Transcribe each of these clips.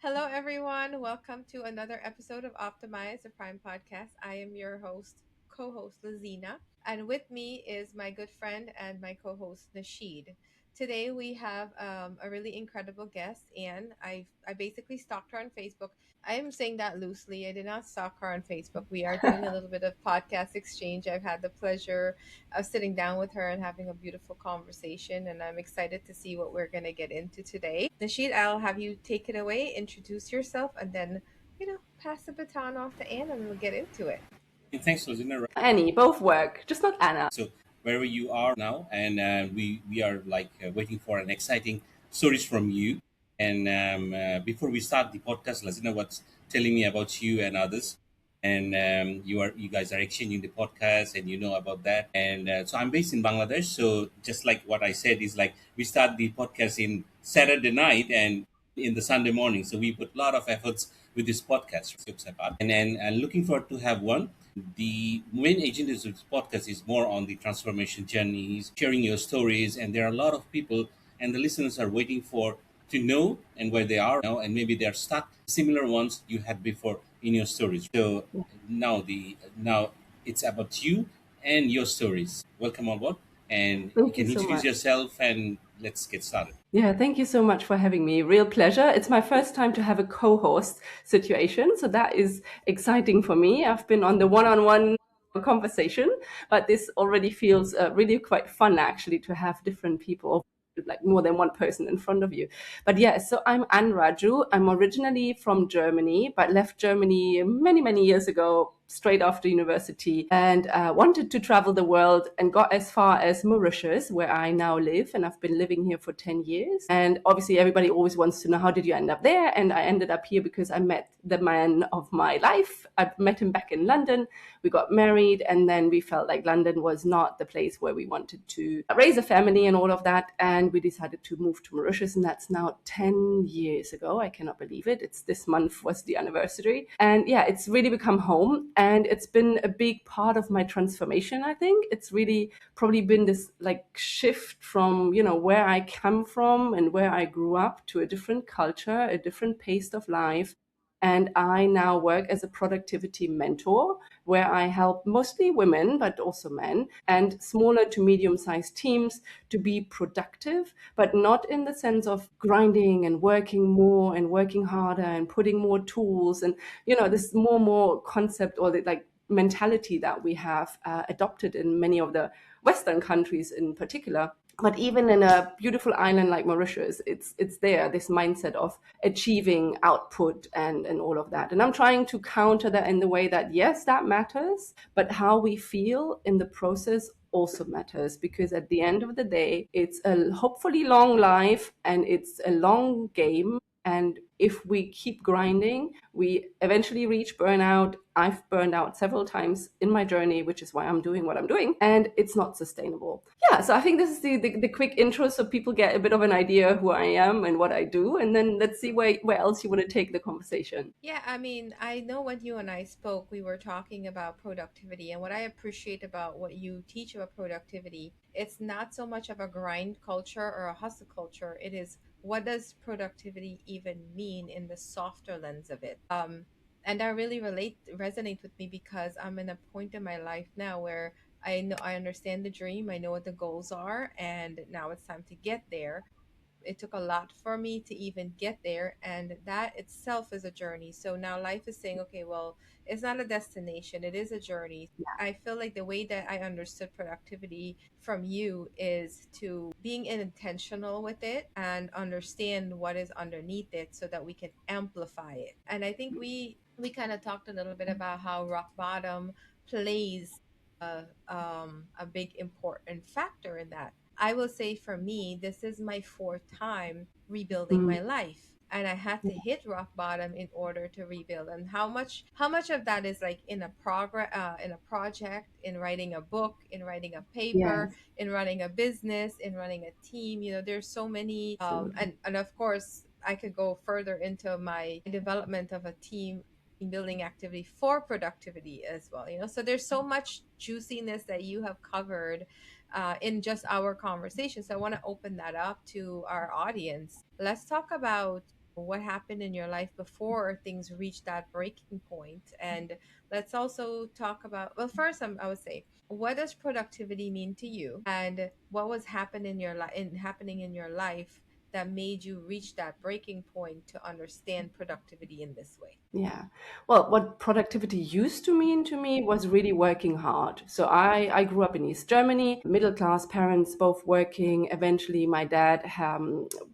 Hello, everyone. Welcome to another episode of Optimize the Prime Podcast. I am your co-host, Laziena, and with me is my good friend and my co-host, Nashid. Today we have a really incredible guest, Anne. I basically stalked her on Facebook. I am saying that loosely. I did not stalk her on Facebook. We are doing a little bit of podcast exchange. I've had the pleasure of sitting down with her and having a beautiful conversation, and I'm excited to see what we're going to get into today. Nashid, I'll have you take it away, introduce yourself, and then, pass the baton off to Anne and we'll get into it. Thanks, Laziena. Annie, both work, just not Anna. So wherever you are now, and we are like waiting for an exciting stories from you. And before we start the podcast, Laziena was telling me about you and others, and you guys are exchanging the podcast, and you know about that. And so I'm based in Bangladesh. So just like what I said is like we start the podcast in Saturday night and in the Sunday morning. So we put a lot of efforts with this podcast, and looking forward to have one. The main agenda of this podcast is more on the transformation journeys, sharing your stories, and there are a lot of people and the listeners are waiting for to know and where they are now, and maybe they are stuck similar ones you had before in your stories. So now it's about you and your stories. Welcome on board, and you Thank you can so introduce much. yourself and let's get started. Yeah, thank you so much for having me. Real pleasure. It's my first time to have a co-host situation, so that is exciting for me. I've been on the one-on-one conversation, but this already feels really quite fun actually to have different people, like more than one person in front of you. But yeah, so I'm Anne Rajoo. I'm originally from Germany, but left Germany many, many years ago, straight after university, and wanted to travel the world and got as far as Mauritius, where I now live. And I've been living here for 10 years. And obviously, everybody always wants to know, how did you end up there? And I ended up here because I met the man of my life. I met him back in London. We got married, and then we felt like London was not the place where we wanted to raise a family and all of that. And we decided to move to Mauritius, and that's now 10 years ago. I cannot believe it. It's this month was the anniversary. And yeah, it's really become home. And it's been a big part of my transformation, I think. It's really probably been this like shift from, where I come from and where I grew up to a different culture, a different pace of life. And I now work as a productivity mentor where I help mostly women, but also men, and smaller to medium sized teams to be productive, but not in the sense of grinding and working more and working harder and putting more tools and, this more concept or the, like mentality that we have adopted in many of the Western countries in particular. But even in a beautiful island like Mauritius, it's there, this mindset of achieving output and all of that. And I'm trying to counter that in the way that, yes, that matters, but how we feel in the process also matters, because at the end of the day, it's a hopefully long life and it's a long game. And if we keep grinding, we eventually reach burnout. I've burned out several times in my journey, which is why I'm doing what I'm doing. And it's not sustainable. Yeah, so I think this is the quick intro so people get a bit of an idea who I am and what I do. And then let's see where else you want to take the conversation. Yeah, I mean, I know when you and I spoke, we were talking about productivity. And what I appreciate about what you teach about productivity, it's not so much of a grind culture or a hustle culture. It is, what does productivity even mean in the softer lens of it? And that really resonate with me because I'm in a point in my life now where I know I understand the dream, I know what the goals are, and now it's time to get there. It took a lot for me to even get there, and that itself is a journey. So now life is saying, okay, well, it's not a destination, it is a journey. I feel like the way that I understood productivity from you is to being intentional with it and understand what is underneath it so that we can amplify it. And I think we kind of talked a little bit about how rock bottom plays a big important factor in that. I will say for me, this is my fourth time rebuilding Mm. my life. And I had to hit rock bottom in order to rebuild. And how much of that is like in a project, in writing a book, in writing a paper, Yes, in running a business, in running a team. There's so many absolutely. and of course I could go further into my development of a team building activity for productivity as well. So there's so much juiciness that you have covered in just our conversation. So I want to open that up to our audience. Let's talk about what happened in your life before things reached that breaking point. And let's also talk about, well, first, I would say, what does productivity mean to you, and what was happening in your life that made you reach that breaking point to understand productivity in this way? Yeah. Well, what productivity used to mean to me was really working hard. So I grew up in East Germany, middle class parents, both working. Eventually, my dad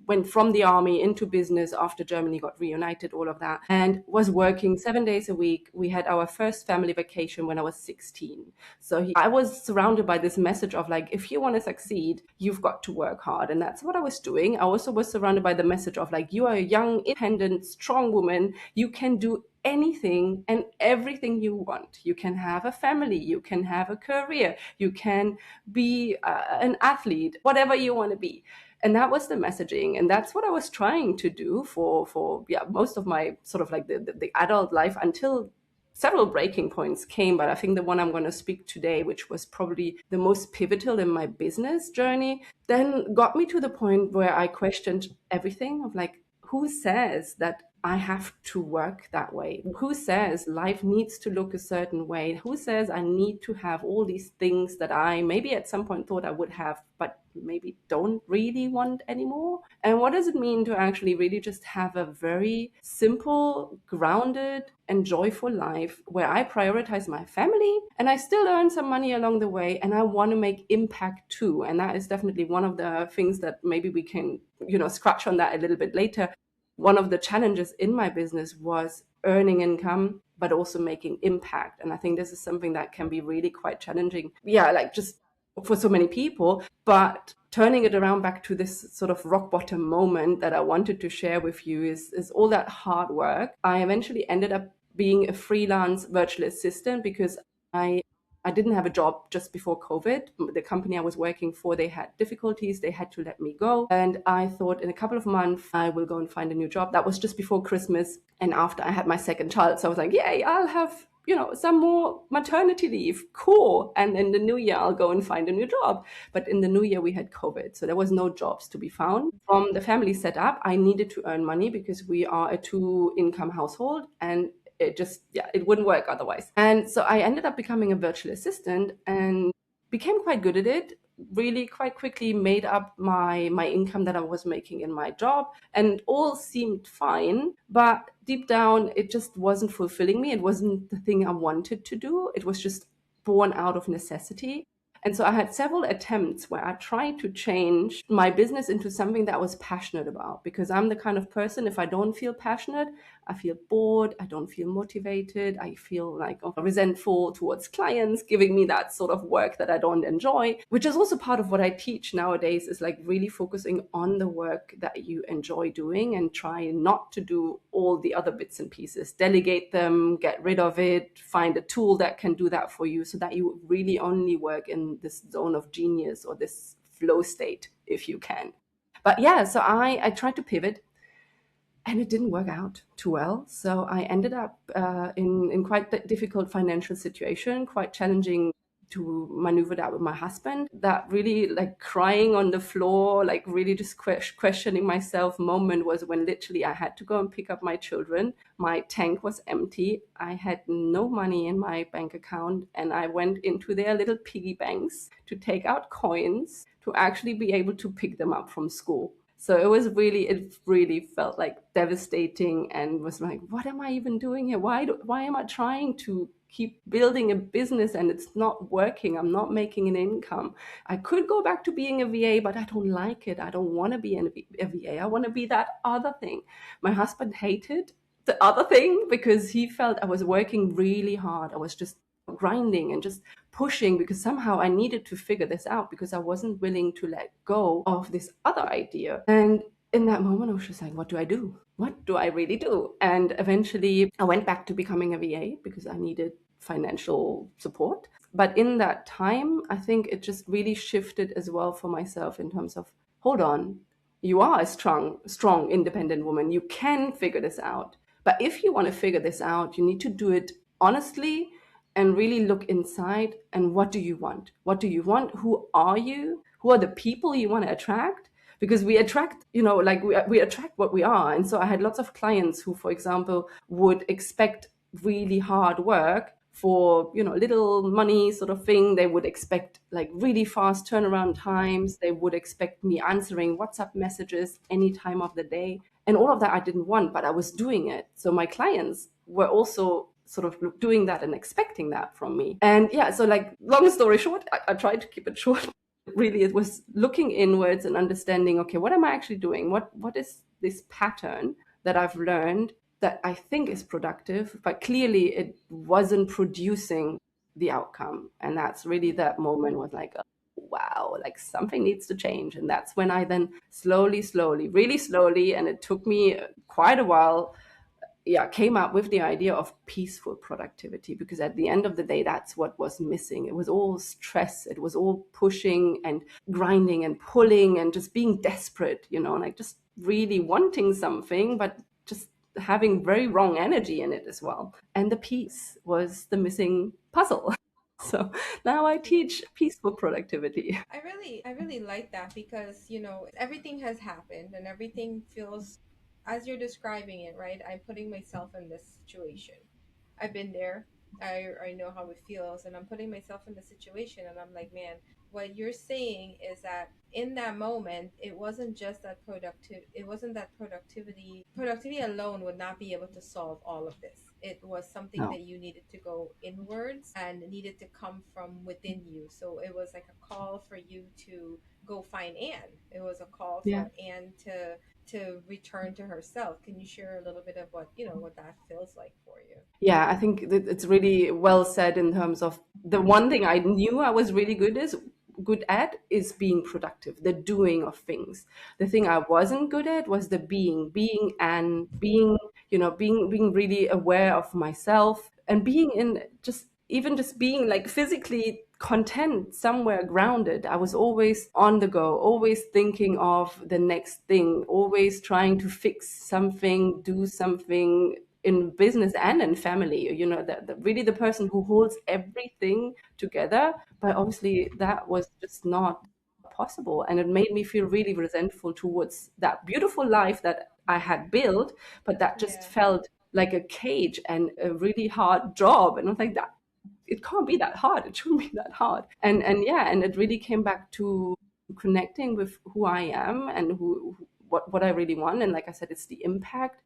went from the army into business after Germany got reunited, all of that, and was working 7 days a week. We had our first family vacation when I was 16. So I was surrounded by this message of like, if you want to succeed, you've got to work hard. And that's what I was doing. I also was surrounded by the message of like, you are a young, independent, strong woman. You can do anything and everything you want. You can have a family, you can have a career, you can be an athlete, whatever you want to be. And that was the messaging, and that's what I was trying to do for most of my sort of like the adult life, until several breaking points came. But I think the one I'm going to speak today, which was probably the most pivotal in my business journey, then got me to the point where I questioned everything of like, who says that I have to work that way? Who says life needs to look a certain way? Who says I need to have all these things that I maybe at some point thought I would have, but maybe don't really want anymore? And what does it mean to actually really just have a very simple, grounded, and joyful life where I prioritize my family and I still earn some money along the way, and I want to make impact too? And that is definitely one of the things that maybe we can, scratch on that a little bit later. One of the challenges in my business was earning income, but also making impact. And I think this is something that can be really quite challenging. Yeah, like just for so many people. But turning it around back to this sort of rock bottom moment that I wanted to share with you is all that hard work. I eventually ended up being a freelance virtual assistant because I didn't have a job just before COVID. The company I was working for, they had difficulties. They had to let me go. And I thought in a couple of months, I will go and find a new job. That was just before Christmas and after I had my second child. So I was like, yay, I'll have, some more maternity leave. Cool. And in the new year, I'll go and find a new job. But in the new year, we had COVID. So there was no jobs to be found. From the family setup, I needed to earn money because we are a 2-income household, and it wouldn't work otherwise. And so I ended up becoming a virtual assistant and became quite good at it. Really quite quickly made up my income that I was making in my job, and all seemed fine. But deep down, it just wasn't fulfilling me. It wasn't the thing I wanted to do. It was just born out of necessity. And so I had several attempts where I tried to change my business into something that I was passionate about, because I'm the kind of person, if I don't feel passionate, I feel bored, I don't feel motivated, I feel like resentful towards clients giving me that sort of work that I don't enjoy, which is also part of what I teach nowadays, is like really focusing on the work that you enjoy doing and try not to do all the other bits and pieces. Delegate them, get rid of it, find a tool that can do that for you so that you really only work in this zone of genius or this flow state if you can. But yeah, so I tried to pivot, and it didn't work out too well. So I ended up in quite a difficult financial situation, quite challenging to maneuver that with my husband. That really like crying on the floor, like really just questioning myself moment was when literally I had to go and pick up my children. My tank was empty. I had no money in my bank account, and I went into their little piggy banks to take out coins to actually be able to pick them up from school. So it really felt like devastating, and was like, what am I even doing here? Why am I trying to keep building a business and it's not working? I'm not making an income. I could go back to being a VA, but I don't like it. I don't want to be a VA. I want to be that other thing. My husband hated the other thing because he felt I was working really hard. I was just grinding and just pushing because somehow I needed to figure this out, because I wasn't willing to let go of this other idea. And in that moment, I was just like, what do I do? What do I really do? And eventually I went back to becoming a VA because I needed financial support. But in that time, I think it just really shifted as well for myself in terms of, hold on, you are a strong, independent woman. You can figure this out. But if you want to figure this out, you need to do it honestly and really look inside. And what do you want? What do you want? Who are you? Who are the people you want to attract? because we attract, like we attract what we are. And so I had lots of clients who, for example, would expect really hard work for, little money sort of thing. They would expect like really fast turnaround times. They would expect me answering WhatsApp messages any time of the day. And all of that I didn't want, but I was doing it. So my clients were also sort of doing that and expecting that from me. And yeah, so like long story short, I tried to keep it short. Really, it was looking inwards and understanding, okay, what am I actually doing? What is this pattern that I've learned that I think is productive, but clearly it wasn't producing the outcome. And that's really that moment was like, oh, wow, like something needs to change. And that's when I then slowly, really slowly, and it took me quite a while, yeah, came up with the idea of peaceful productivity, because at the end of the day, that's what was missing. It was all stress. It was all pushing and grinding and pulling and just being desperate, like just really wanting something, but just having very wrong energy in it as well. And the peace was the missing puzzle. So now I Yeah. teach peaceful productivity. I really like that because, everything has happened and everything feels as you're describing it, right? I'm putting myself in this situation. I've been there. I know how it feels, and I'm putting myself in the situation, and I'm like, man, what you're saying is that in that moment, it wasn't just that it wasn't that productivity alone would not be able to solve all of this. It was something No. that you needed to go inwards and needed to come from within you. So it was like a call for you to go find Anne. It was a call Yeah. for Anne to return to herself. Can you share a little bit of what that feels like for you? Yeah, I think that it's really well said in terms of the one thing I knew I was really good at is being productive, the doing of things. The thing I wasn't good at was the being and being, being really aware of myself and being in just even just being like physically content, somewhere grounded. I was always on the go, always thinking of the next thing, always trying to fix something, do something in business and in family, really the person who holds everything together. But obviously that was just not possible, and it made me feel really resentful towards that beautiful life that I had built, but that just Yeah. felt like a cage and a really hard job. And I was like, that it can't be that hard, it shouldn't be that hard. And yeah, and it really came back to connecting with who I am and what I really want. And like I said, it's the impact.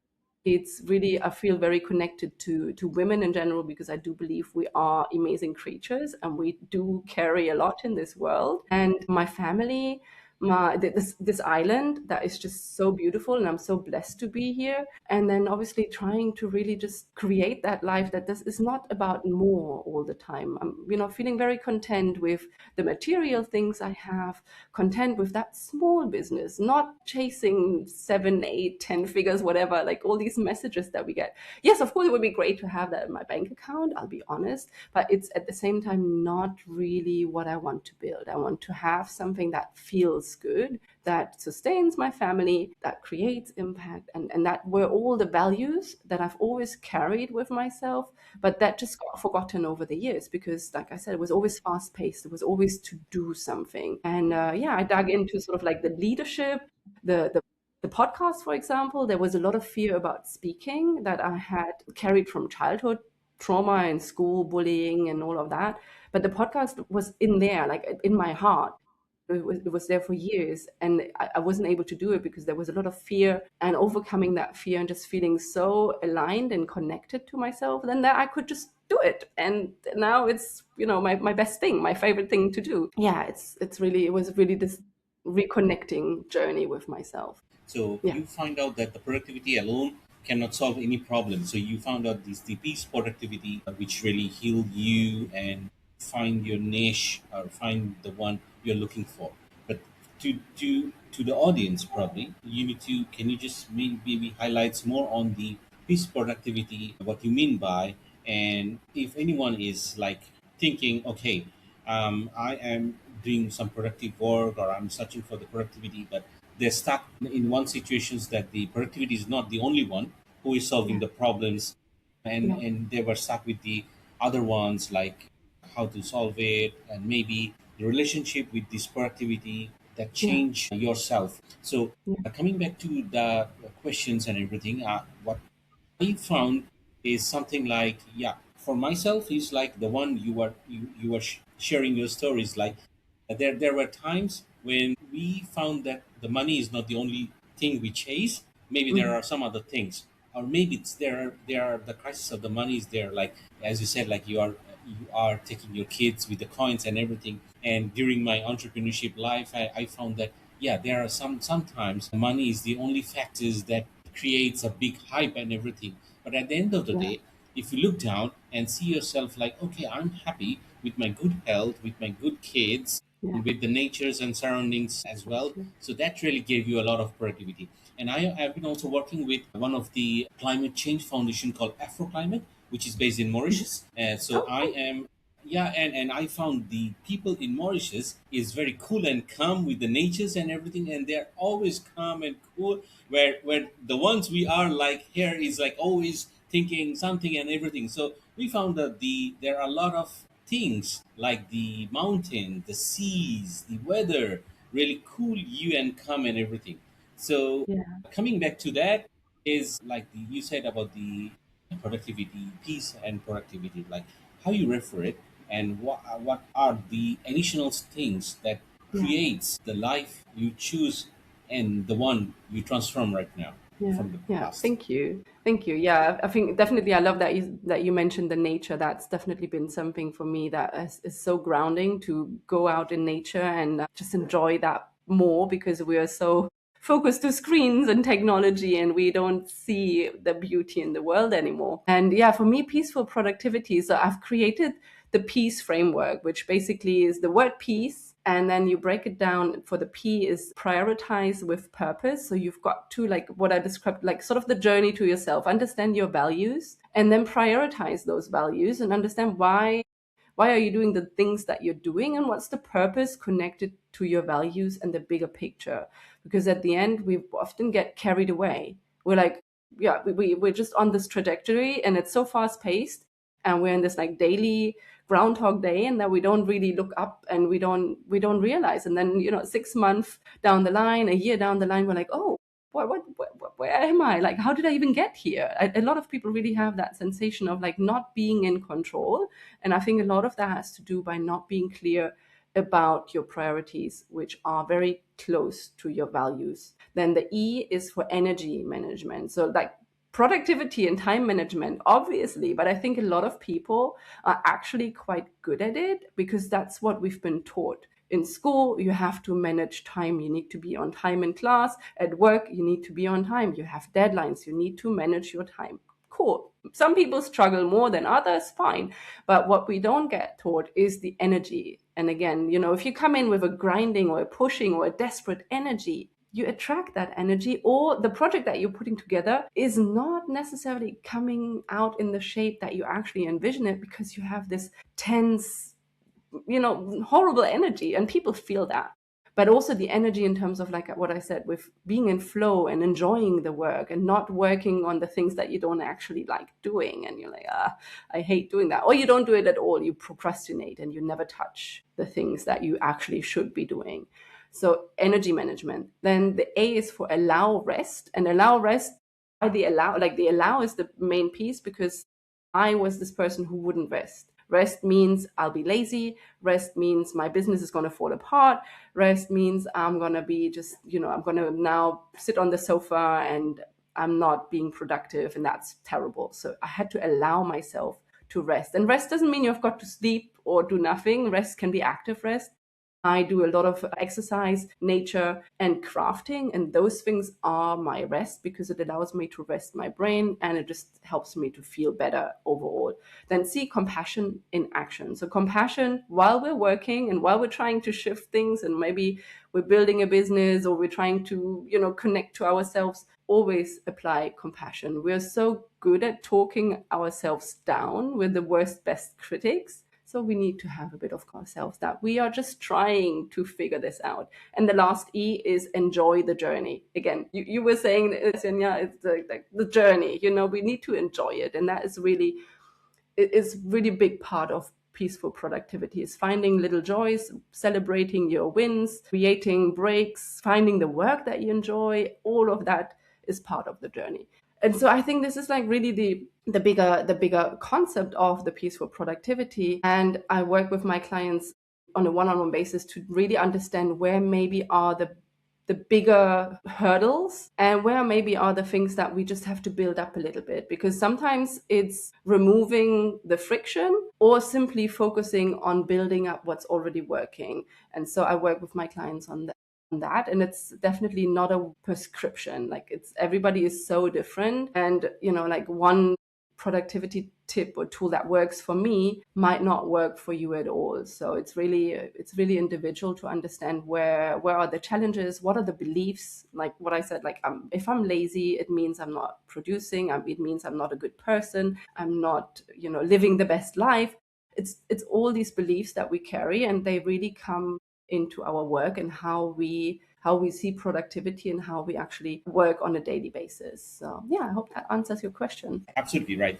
It's really, I feel very connected to women in general, because I do believe we are amazing creatures and we do carry a lot in this world. And my family, this island that is just so beautiful, and I'm so blessed to be here. And then obviously trying to really just create that life that this is not about more all the time. I'm, feeling very content with the material things I have, content with that small business, not chasing 7, 8, 10 figures, whatever, like all these messages that we get. Yes, of course, it would be great to have that in my bank account, I'll be honest, but it's at the same time not really what I want to build. I want to have something that feels good, that sustains my family, that creates impact, and that were all the values that I've always carried with myself, but that just got forgotten over the years because, like I said, it was always fast paced. It was always to do something. And yeah, I dug into sort of like the leadership, the podcast, for example. There was a lot of fear about speaking that I had carried from childhood trauma in school, bullying, and all of that. But the podcast was in there, like in my heart. It was there for years, and I wasn't able to do it because there was a lot of fear, and overcoming that fear and just feeling so aligned and connected to myself, then that I could just do it. And now it's, my best thing, my favorite thing to do. Yeah, it was really this reconnecting journey with myself. So Yeah. you find out that the productivity alone cannot solve any problem. So you found out this the peace productivity, which really healed you and find your niche or find the one you're looking for. But to the audience, probably you need to, can you just maybe highlights more on the peace productivity, what you mean by, and if anyone is like thinking, okay, I am doing some productive work or I'm searching for the productivity, but they're stuck in one situations that the productivity is not the only one who is solving Yeah. the problems, Yeah. and they were stuck with the other ones, like how to solve it, and maybe the relationship with this productivity, that Yeah. change yourself. So Yeah. coming back to the questions and everything, what I found is something like, yeah, for myself is like the one you were sharing your stories. Like there were times when we found that the money is not the only thing we chase. Maybe there Mm. are some other things, or maybe it's there are the crisis of the money is there. Like as you said, like you are taking your kids with the coins and everything. And during my entrepreneurship life, I found that yeah, there are sometimes money is the only factors that creates a big hype and everything. But at the end of the Yeah. day, if you look down and see yourself like, okay, I'm happy with my good health, with my good kids, Yeah. and with the natures and surroundings as well. Absolutely. So that really gave you a lot of productivity. And I have been also working with one of the climate change foundation called Afroclimate, which is based in Mhm. Mauritius. And so Oh, I cool. am yeah, and I found the people in Mauritius is very cool and calm with the natures and everything, and they're always calm and cool. Where the ones we are like here is like always thinking something and everything. So we found that there are a lot of things like the mountain, the seas, the weather really cool you and calm and everything. So Yeah. coming back to that is like you said about the productivity, peace and productivity, like how you refer it and what are the additional things that Yeah. creates the life you choose and the one you transform right now Yeah, from the yeah. past. Thank you. Thank you. Yeah, I think definitely I love that you mentioned the nature. That's definitely been something for me that is so grounding to go out in nature and just enjoy that more because we are so focused to screens and technology and we don't see the beauty in the world anymore. And yeah, for me, peaceful productivity. So I've created the peace framework, which basically is the word peace. And then you break it down for the P is prioritize with purpose. So you've got to, like what I described, like sort of the journey to yourself, understand your values and then prioritize those values and understand why are you doing the things that you're doing and what's the purpose connected to your values and the bigger picture. Because at the end we often get carried away. We're like, yeah, we're just on this trajectory and it's so fast paced and we're in this like daily groundhog day and that we don't really look up and we don't realize. And then 6 months down the line, a year down the line, we're like, oh, where am I? Like, how did I even get here? A lot of people really have that sensation of like not being in control. And I think a lot of that has to do by not being clear about your priorities, which are very close to your values. Then the E is for energy management. So like productivity and time management, obviously, but I think a lot of people are actually quite good at it because that's what we've been taught. In school, you have to manage time. You need to be on time in class. At work, you need to be on time. You have deadlines. You need to manage your time. Cool. Some people struggle more than others, fine. But what we don't get taught is the energy. And again, if you come in with a grinding or a pushing or a desperate energy, you attract that energy, or the project that you're putting together is not necessarily coming out in the shape that you actually envision it because you have this tense, horrible energy, and people feel that. But also the energy in terms of like what I said with being in flow and enjoying the work and not working on the things that you don't actually like doing. And you're like, I hate doing that. Or you don't do it at all. You procrastinate and you never touch the things that you actually should be doing. So energy management. Then the A is for allow rest. And allow rest, the allow is the main piece because I was this person who wouldn't rest. Rest means I'll be lazy. Rest means my business is going to fall apart. Rest means I'm going to be just, I'm going to now sit on the sofa and I'm not being productive, and that's terrible. So I had to allow myself to rest. And rest doesn't mean you've got to sleep or do nothing. Rest can be active rest. I do a lot of exercise, nature, and crafting, and those things are my rest because it allows me to rest my brain and it just helps me to feel better overall. Then see compassion in action. So compassion while we're working and while we're trying to shift things and maybe we're building a business or we're trying to, connect to ourselves, always apply compassion. We're so good at talking ourselves down. We're the worst, best critics. So we need to have a bit of ourselves that we are just trying to figure this out. And the last E is enjoy the journey. Again, you were saying, Laziena, it's the journey. We need to enjoy it. And that is really, it is really big part of peaceful productivity. It's finding little joys, celebrating your wins, creating breaks, finding the work that you enjoy. All of that is part of the journey. And so I think this is like really the bigger concept of the peaceful productivity. And I work with my clients on a one-on-one basis to really understand where maybe are the bigger hurdles and where maybe are the things that we just have to build up a little bit, because sometimes it's removing the friction or simply focusing on building up what's already working. And so I work with my clients on that, and it's definitely not a prescription. Like, it's everybody is so different, and like one productivity tip or tool that works for me might not work for you at all. So it's really individual to understand where are the challenges, what are the beliefs. Like what I said, like if I'm lazy, it means I'm not producing. It means I'm not a good person. I'm not living the best life. It's all these beliefs that we carry, and they really come into our work and how we see productivity and how we actually work on a daily basis. So yeah, I hope that answers your question. Absolutely right.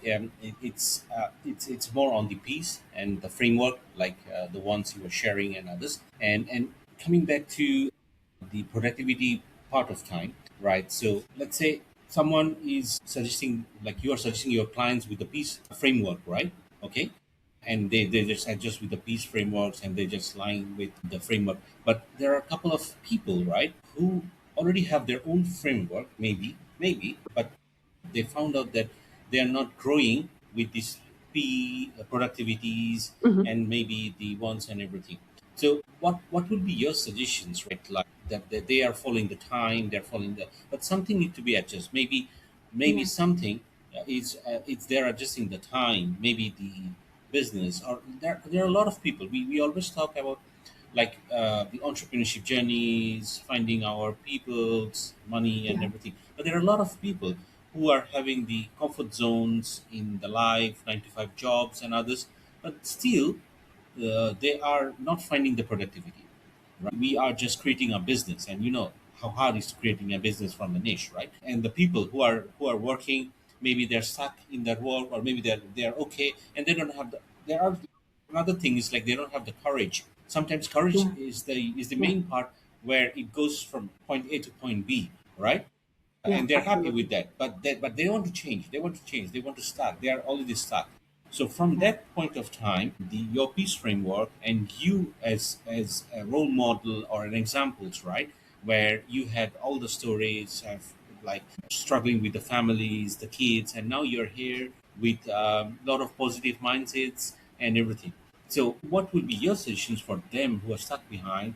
It's more on the piece and the framework, like the ones you were sharing and others. And coming back to the productivity part of time, right? So let's say someone is suggesting, like you are suggesting your clients with the piece framework, right? Okay, and they just adjust with the piece frameworks and they just line with the framework. But there are a couple of people, right, who already have their own framework, maybe, but they found out that they are not growing with these P productivities Mhm. and maybe the ones and everything. So what would be your suggestions, right? Like that they are following the time, they're following the, but something need to be adjusted. Maybe Yeah, something is it's they're adjusting the time, maybe the business, or there are a lot of people. We always talk about like the entrepreneurship journeys, finding our people's money and yeah, everything. But there are a lot of people who are having the comfort zones in the life, 9 to 5 jobs and others, but still they are not finding the productivity. Right? We are just creating a business, and you know how hard it is creating a business from a niche, right? And the people who are working, maybe they're stuck in their work, or maybe they're okay, and they don't have the. There are another thing is like they don't have the courage. Sometimes courage yeah, is the yeah, main part where it goes from point A to point B, right? yeah, And they're happy with absolutely. that. But they want to change. They want to change. They want to start. They are already stuck. So from Yeah, that point of time, the your peace framework and you as a role model or an examples, right, where you had all the stories of like struggling with the families, the kids, and now you're here with a lot of positive mindsets and everything. So what would be your suggestions for them who are stuck behind,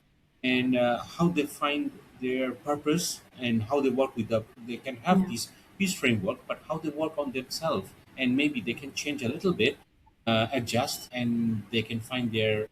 and how they find their purpose and how they work with they can have yeah. this peace framework, but how they work on themselves, and maybe they can change a little bit, adjust, and they can find their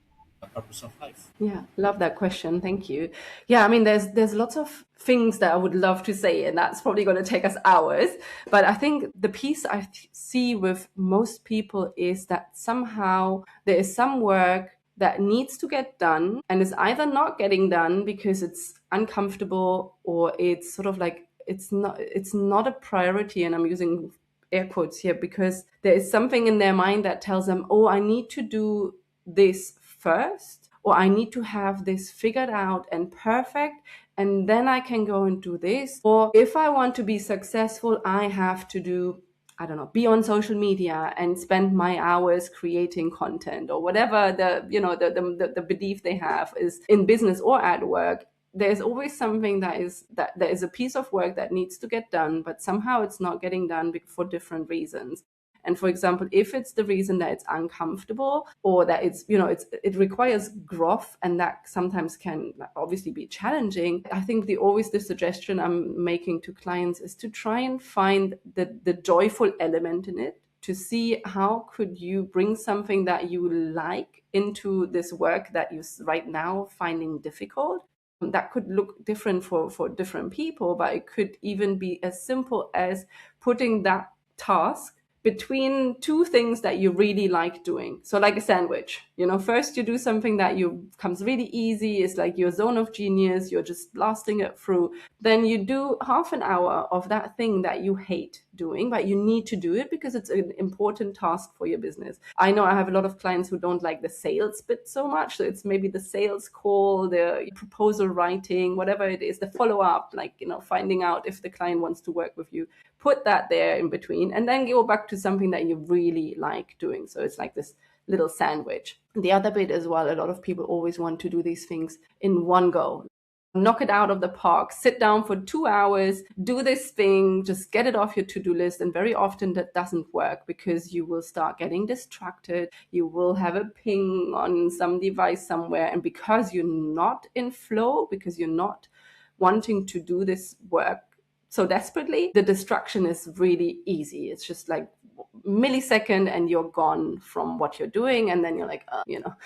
purpose of life. Yeah, love that question. Thank you. Yeah, I mean, there's lots of things that I would love to say, and that's probably going to take us hours. But I think the piece see with most people is that somehow there is some work that needs to get done and is either not getting done because it's uncomfortable, or it's sort of like it's not a priority. And I'm using air quotes here because there is something in their mind that tells them, oh, I need to do this first, or I need to have this figured out and perfect, and then I can go and do this. Or if I want to be successful, I have to do, I don't know, be on social media and spend my hours creating content, or whatever the belief they have is in business or at work. There's always something that there is a piece of work that needs to get done, but somehow it's not getting done for different reasons. And for example, if it's the reason that it's uncomfortable, or that it requires growth, and that sometimes can obviously be challenging, I think the suggestion I'm making to clients is to try and find the joyful element in it, to see how could you bring something that you like into this work that you right now finding difficult. That could look different for different people, but it could even be as simple as putting that task between two things that you really like doing. So like a sandwich, first you do something that you comes really easy, it's like your zone of genius, you're just blasting it through. Then you do half an hour of that thing that you hate doing, but you need to do it because it's an important task for your business. I know I have a lot of clients who don't like the sales bit so much. So it's maybe the sales call, the proposal writing, whatever it is, the follow up, like, finding out if the client wants to work with you. Put that there in between and then go back to something that you really like doing. So it's like this little sandwich. The other bit as well, a lot of people always want to do these things in one go. Knock it out of the park, sit down for 2 hours, do this thing, just get it off your to-do list. And very often that doesn't work because you will start getting distracted. You will have a ping on some device somewhere. And because you're not in flow, because you're not wanting to do this work so desperately, the distraction is really easy. It's just like millisecond and you're gone from what you're doing, and then you're like,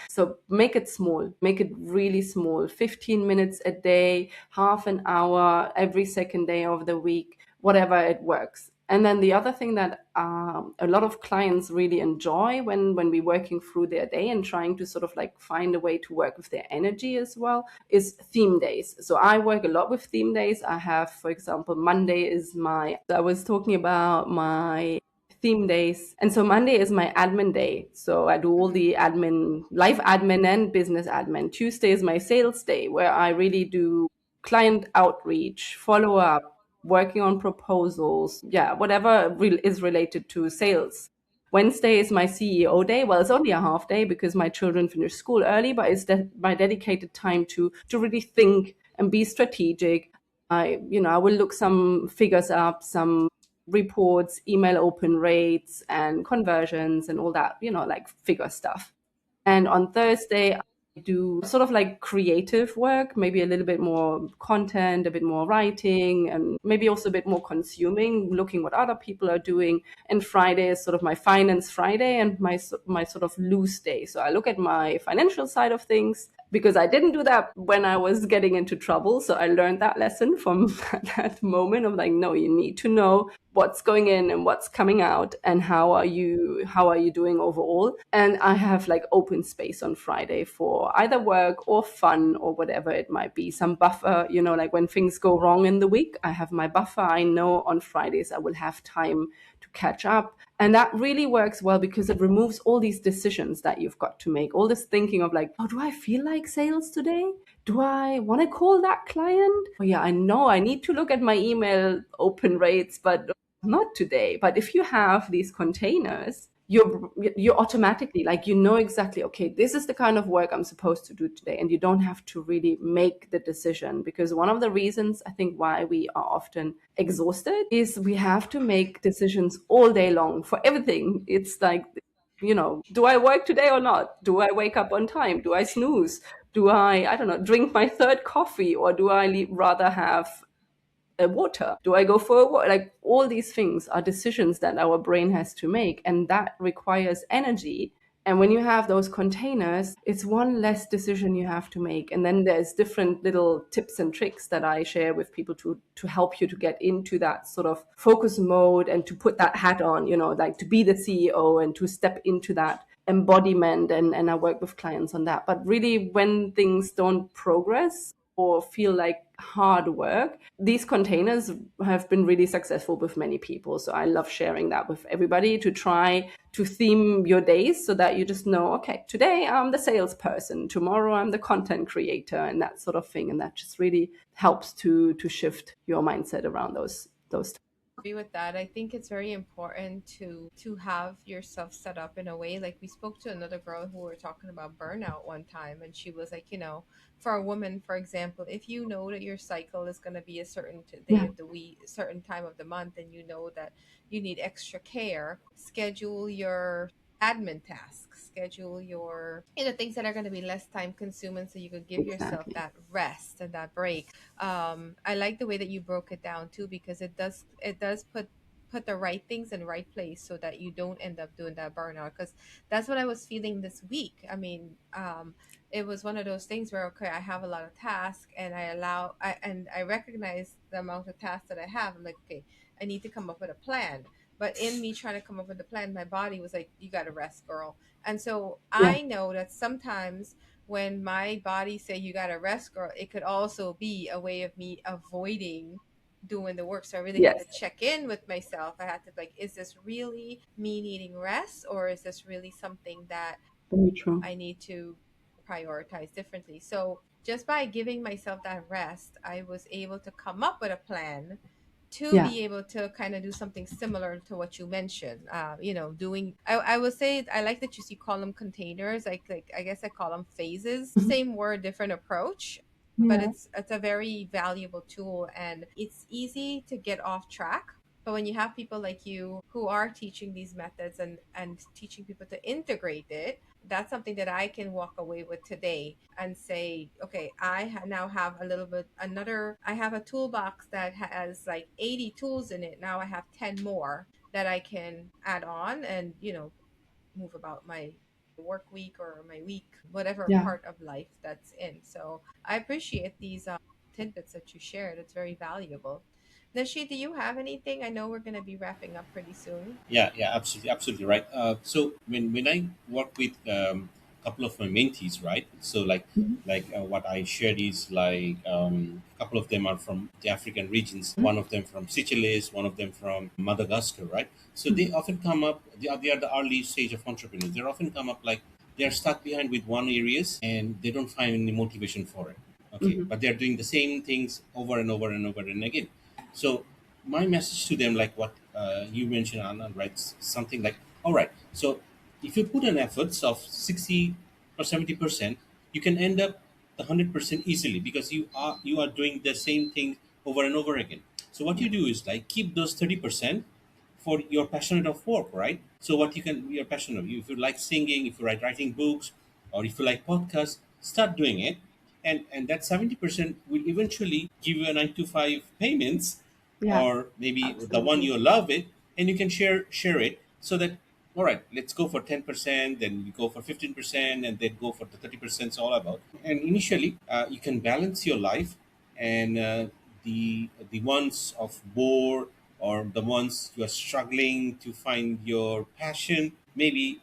so make it small, make it really small. 15 minutes a day, half an hour every second day of the week, whatever it works. And then the other thing that a lot of clients really enjoy when we're working through their day and trying to sort of like find a way to work with their energy as well is theme days. So I work a lot with theme days. I have, for example, I was talking about my theme days. And so Monday is my admin day. So I do all Mhm. the admin, life admin and business admin. Tuesday is my sales day where I really do client outreach, follow up, working on proposals, whatever is related to sales. Wednesday is my CEO day. Well, it's only a half day because my children finish school early, but it's my dedicated time to really think and be strategic. I will look some figures up, some reports, email open rates and conversions and all that, like figure stuff. And on Thursday, I do sort of like creative work, maybe a little bit more content, a bit more writing, and maybe also a bit more consuming, looking what other people are doing. And Friday is sort of my finance Friday and my sort of loose day. So I look at my financial side of things because I didn't do that when I was getting into trouble. So I learned that lesson from that moment of like, no, you need to know what's going in and what's coming out and how are you doing overall. And I have like open space on Friday for either work or fun or whatever it might be, some buffer, like when things go wrong in the week, I have my buffer. I know on Fridays I will have time to catch up. And that really works well because it removes all these decisions that you've got to make, all this thinking of like, oh, do I feel like sales today? Do I want to call that client? Oh yeah, I know I need to look at my email open rates, but not today. But if you have these containers, you're automatically like, exactly, okay, this is the kind of work I'm supposed to do today. And you don't have to really make the decision, because one of the reasons I think why we are often exhausted is we have to make decisions all day long for everything. It's like, do I work today or not? Do I wake up on time? Do I snooze? Do I don't know, drink my third coffee, or do I rather have water? Do I go for a walk? Like, all these things are decisions that our brain has to make, and that requires energy. And when you have those containers, it's one less decision you have to make. And then there's different little tips and tricks that I share with people to help you to get into that sort of focus mode and to put that hat on, like to be the CEO and to step into that embodiment. And I work with clients on that. But really, when things don't progress or feel like hard work, these containers have been really successful with many people. So I love sharing that with everybody, to try to theme your days so that you just know, okay, today I'm the salesperson, tomorrow I'm the content creator, and that sort of thing. And that just really helps to shift your mindset around those. Agree with that. I think it's very important to have yourself set up in a way. Like, we spoke to another girl who were talking about burnout one time, and she was like, for a woman, for example, if you know that your cycle is going to be a certain day Yeah, of the week, certain time of the month, and you know that you need extra care, schedule your admin tasks, schedule your things that are going to be less time consuming, so you could give yourself exactly. that rest and that break. I like the way that you broke it down too, because it does put the right things in the right place so that you don't end up doing that burnout. Because that's what I was feeling this week. I mean, it was one of those things where, okay, I have a lot of tasks, and I recognize the amount of tasks that I have. I'm like, okay, I need to come up with a plan. But in me trying to come up with a plan, my body was like, you got to rest, girl. And so Yeah, I know that sometimes when my body say you got to rest, girl, it could also be a way of me avoiding doing the work. So I really had to Yes. check in with myself. I had to like, is this really me needing rest, or is this really something that Very true. I need to prioritize differently? So just by giving myself that rest, I was able to come up with a plan to Yeah. be able to kind of do something similar to what you mentioned. Doing, I would say, I like that you call them containers. Like I guess I call them phases. Mhm. Same word, different approach, but Yeah. it's a very valuable tool, and it's easy to get off track. But when you have people like you who are teaching these methods and teaching people to integrate it, that's something that I can walk away with today and say, okay, now have a little bit another. I have a toolbox that has like 80 tools in it. Now I have 10 more that I can add on, and move about my work week or my week, whatever Yeah. part of life that's in. So I appreciate these tidbits that you shared. It's very valuable. Nashi, do you have anything? I know we're going to be wrapping up pretty soon. Yeah, yeah, absolutely, absolutely right. So when I work with a couple of my mentees, right? So Mhm. what I shared is like a couple of them are from the African regions, Mhm. one of them from Seychelles, one of them from Madagascar, right? So they Mhm. often come up. They are the early stage of entrepreneurs. They often come up like they are stuck behind with one areas and they don't find any motivation for it. Okay, Mhm. but they are doing the same things over and over and over and again. So my message to them, like what you mentioned, Anna, right? Something like, all right, so if you put an efforts of 60 or 70%, you can end up the 100% easily because you are doing the same thing over and over again. So what you Yeah. do is like keep those 30% for your passionate of work, right? So what you're passionate of, if you like singing, if you like writing books, or if you like podcasts, start doing it, and that 70% will eventually give you a 9 to 5 payments, Yeah. or maybe the one Absolutely. you love it, and you can share it, so that all right, let's go for 10%, then we go for 15%, and then go for the 30%. It's all about, and initially you can balance your life, and the ones of bore, or the ones you are struggling to find your passion, maybe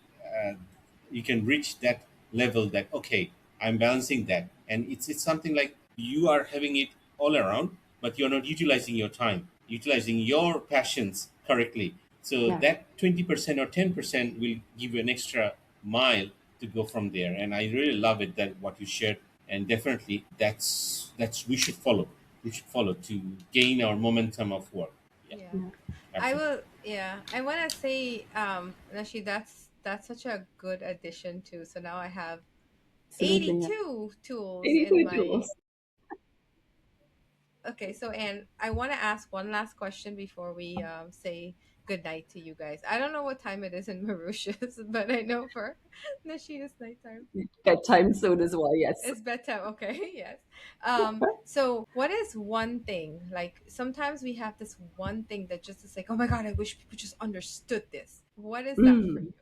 you can reach that level that okay, I'm balancing that, and it's something like you are having it all around, but you're not utilizing your time, utilizing your passions correctly. So Yeah. that 20% or 10% will give you an extra mile to go from there. And I really love it that what you shared, and definitely that's we should follow to gain our momentum of work. Yeah, Yeah. Yeah. I absolutely. will, yeah. I want to say, Nashi, that's such a good addition too. So now I have Absolutely. Yeah. 82 tools in 82 my. tools. Okay, so Anne, I want to ask one last question before we say good night to you guys. I don't know what time it is in Mauritius, but I know for Nashida's nighttime. Bedtime soon as well. Yes. It's bedtime. Okay, yes. So what is one thing? Like sometimes we have this one thing that just is like, oh my God, I wish people just understood this. What is that for Mm. you?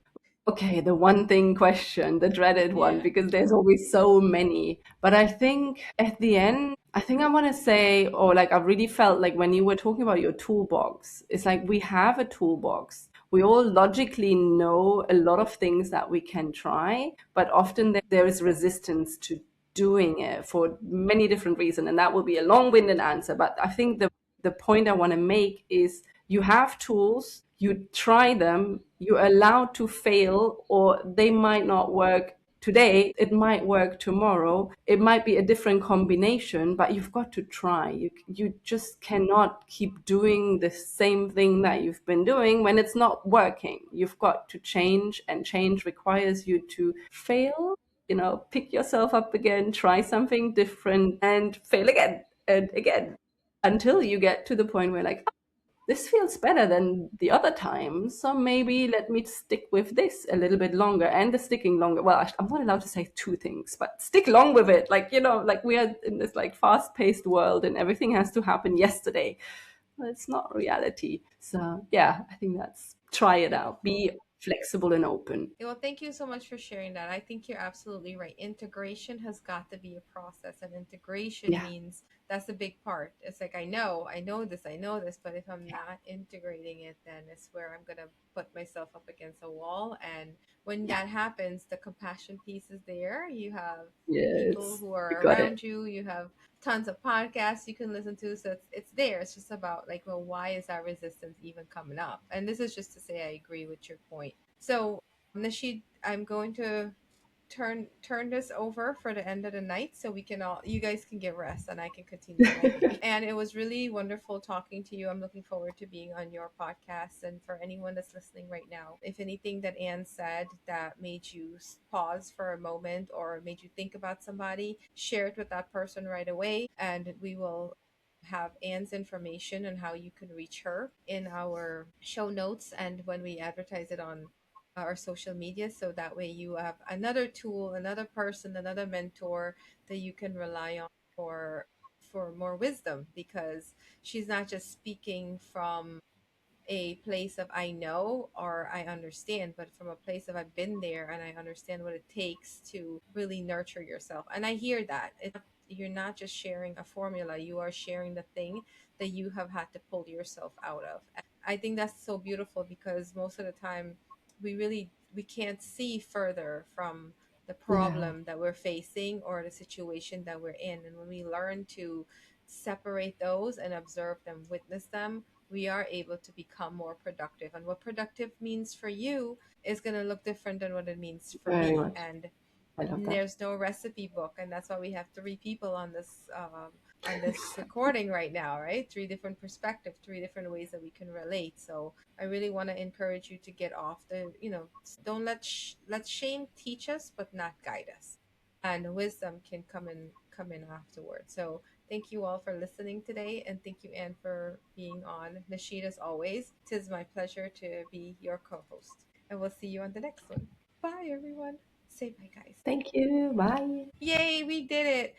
Okay, the one thing question, the dreaded one, Yeah. because there's always so many. But I think at the end, I think I want to say, or like I really felt like when you were talking about your toolbox, it's like we have a toolbox. We all logically know a lot of things that we can try, but often there is resistance to doing it for many different reasons. And that will be a long-winded answer. But I think the point I want to make is you have tools, you try them, you're allowed to fail, or they might not work today, it might work tomorrow, it might be a different combination, but you've got to try. You just cannot keep doing the same thing that you've been doing when it's not working. You've got to change, and change requires you to fail, pick yourself up again, try something different, and fail again and again until you get to the point where, like, this feels better than the other time, so maybe let me stick with this a little bit longer. And the sticking longer, well, I'm not allowed to say two things, but stick long with it. Like, like we are in this like fast-paced world and everything has to happen yesterday. Well, it's not reality. So yeah, I think that's try it out. Be flexible and open. Well, thank you so much for sharing that. I think you're absolutely right. Integration has got to be a process, and integration Yeah. means that's a big part. It's like I know this, but if I'm not integrating it, then it's where I'm gonna put myself up against a wall. And when Yeah. that happens, the compassion piece is there. You have people Yes. who You are got it. around you. You have tons of podcasts you can listen to. So it's there. It's just about like, well, why is that resistance even coming up? And this is just to say I agree with your point. So, Nashid, I'm going to turn this over for the end of the night so we can all you guys can get rest and I can continue my day. And it was really wonderful talking to you. I'm looking forward to being on your podcast. And for anyone that's listening right now, if anything that Anne said that made you pause for a moment or made you think about somebody, share it with that person right away, and we will have Anne's information and how you can reach her in our show notes and when we advertise it on our social media, so that way you have another tool, another person, another mentor that you can rely on for more wisdom, because she's not just speaking from a place of I know or I understand, but from a place of I've been there and I understand what it takes to really nurture yourself. And I hear that. You're not just sharing a formula, you are sharing the thing that you have had to pull yourself out of. And I think that's so beautiful, because most of the time we can't see further from the Yeah. problem that we're facing or the situation that we're in. And when we learn to separate those and observe them, witness them, we are able to become more productive. And what productive means for you is going to look different than what it means for Very me. much. And I love that. there's no recipe book, and that's why we have three people on this recording right now, right? Three different perspectives, three different ways that we can relate. So I really want to encourage you to get off the, don't let shame teach us, but not guide us. And wisdom can come in afterwards. So thank you all for listening today, and thank you, Anne, for being on. Nashid, as always, it is my pleasure to be your co-host, and we'll see you on the next one. Bye, everyone. Say bye, guys. Thank you. Bye. Yay, we did it.